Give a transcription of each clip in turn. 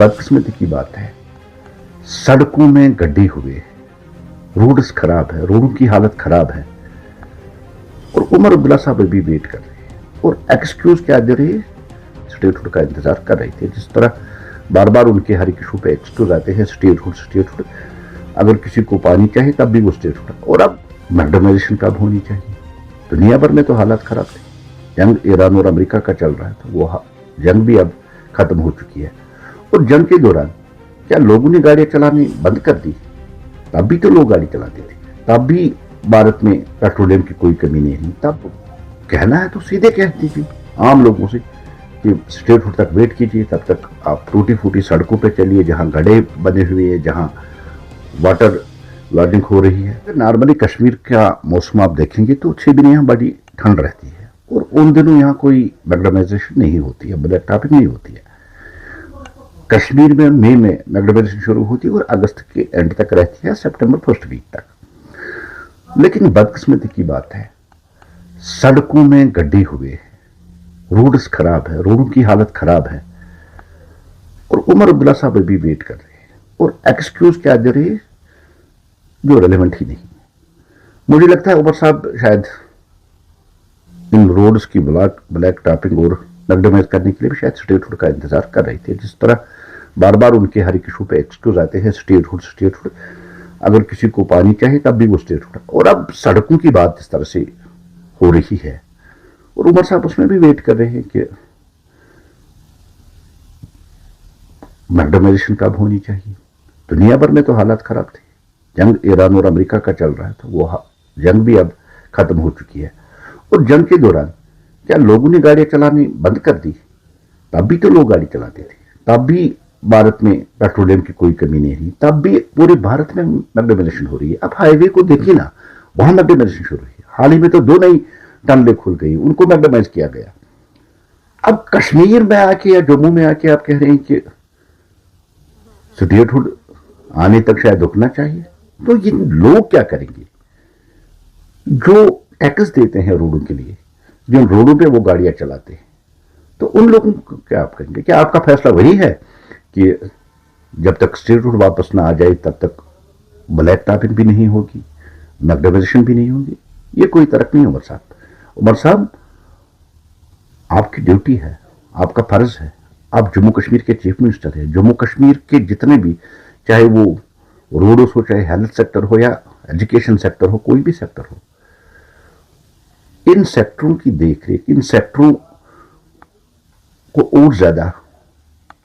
बदकिस्मती की बात है, सड़कों में गड्ढे हुए, रोड्स खराब है, रोडों की हालत खराब है और उमर अब्दुल्ला साहब अभी वेट कर रहे हैं और एक्सक्यूज क्या दे रहे हैं, स्टेटहुड का इंतजार कर रहे थे। जिस तरह बार बार उनके हर एक इशू पे एक्सक्यूज आते हैं, स्टेटहुड, अगर किसी को पानी चाहिए तब भी वो स्टेटहुड। और अब मैकडोनाइजेशन कब होनी चाहिए? दुनिया भर में तो हालात खराब थे, जंग ईरान और अमेरिका का चल रहा था, वो जंग भी अब खत्म हो चुकी है। और जंग के दौरान क्या लोगों ने गाड़ियां चलानी बंद कर दी? तब भी तो लोग गाड़ी चलाते थे, तब भी भारत में पेट्रोलियम की कोई कमी नहीं थी। तब कहना है तो सीधे कह दीजिए आम लोगों से कि स्टेटहुड तक वेट कीजिए, तब तक आप टूटी फूटी सड़कों पे चलिए जहां गड्ढे बने हुए हैं, जहां वाटर लॉजिंग हो रही है। नॉर्मली कश्मीर का मौसम आप देखेंगे तो 6 दिन यहाँ बड़ी ठंड रहती है और उन दिनों यहाँ कोई मैग्नेटाइजेशन नहीं होती है, ब्लैक टॉपिंग नहीं होती है। कश्मीर में मई में मैग्नेटाइजेशन शुरू होती है और अगस्त के एंड तक रहती है, सितंबर फर्स्ट वीक तक। लेकिन बदकिस्मती की बात है, सड़कों में गड्ढे हुए, रोड्स खराब है, रोडों की हालत खराब है और उमर अब्दुल्ला साहब अभी वेट कर रहे हैं और एक्सक्यूज क्या दे रहे हैं जो रेलेवेंट ही नहीं। मुझे लगता है उमर साहब शायद इन रोड्स की ब्लैक टॉपिंग और मैग्नेटाइज करने के लिए भी शायद स्टेटहुड का इंतजार कर रहे थे। जिस तरह बार बार उनके हर एक इशू पे एक्सक्यूज आते हैं, स्टेटहुड, अगर किसी को पानी चाहिए तब भी वो स्टेटहुड। और अब सड़कों की बात इस तरह से हो रही है और उमर साहब उसमें भी वेट कर रहे हैं कि मैग्नेटाइजेशन कब होनी चाहिए। दुनिया भर में तो हालात खराब थे, जंग ईरान और अमेरिका का चल रहा था, वो जंग भी अब खत्म हो चुकी है। और जंग के दौरान क्या लोगों ने गाड़ियां चलानी बंद कर दी? तब भी तो लोग गाड़ी चलाते थे, तब भी भारत में पेट्रोलियम की कोई कमी नहीं थी, तब भी पूरे भारत में मैग्नेटाइजेशन हो रही है। अब हाईवे को देखिए ना, वहां मैग्नेटाइजेशन शुरू हुई है। हाल ही में तो 2 नई टनलें खुल गई, उनको मैग्नेटाइज किया गया। अब कश्मीर में आके या जम्मू में आके आप कह रहे हैं कि स्टेटहुड आने तक शायद रुकना चाहिए, तो ये लोग क्या करेंगे जो टैक्स देते हैं रोडों के लिए, जिन रोडों पे वो गाड़ियां चलाते हैं? तो उन लोगों को क्या आप करेंगे? क्या आपका फैसला वही है कि जब तक स्टेटहुड वापस ना आ जाए तब तक ब्लैक टॉपिंग भी नहीं होगी, मैग्नेटाइजेशन भी नहीं होगी? ये कोई तर्क नहीं उमर साहब। उमर साहब, आपकी ड्यूटी है, आपका फर्ज है, आप जम्मू कश्मीर के चीफ मिनिस्टर हैं। जम्मू कश्मीर के जितने भी, चाहे वो रोड्स हो, चाहे हेल्थ सेक्टर हो या एजुकेशन सेक्टर हो, कोई भी सेक्टर हो, इन सेक्टरों की देखरेख, इन सेक्टरों को और ज्यादा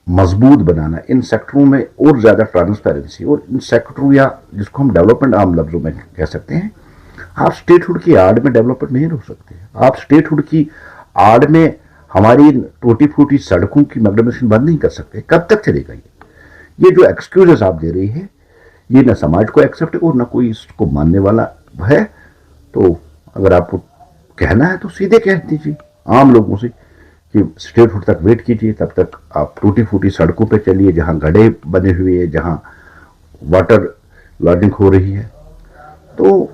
मजबूत बनाना, इन सेक्टरों में और ज्यादा ट्रांसपेरेंसी, और इन सेक्टरों या जिसको हम डेवलपमेंट आम लफ्जों में कह सकते हैं, आप स्टेटहुड की आड़ में डेवलपमेंट नहीं रोक सकते। आप स्टेटहुड की आड़ में हमारी टूटी फूटी सड़कों की मैग्नेटाइजेशन बंद नहीं कर सकते। कब तक चलेगा ये जो एक्सक्यूजेस आप दे रही है, ये ना समाज को एक्सेप्ट और ना कोई इसको मानने वाला है। तो अगर आपको कहना है तो सीधे कह दीजिए आम लोगों से कि स्टेटहुड तक वेट कीजिए, तब तक आप टूटी फूटी सड़कों पे चलिए जहां गड्ढे बने हुए हैं, जहां वाटर लॉजिंग हो रही है। तो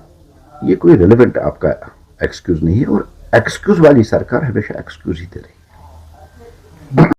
ये कोई रेलेवेंट आपका एक्सक्यूज नहीं है और एक्सक्यूज वाली सरकार हमेशा एक्सक्यूज ही दे रही है।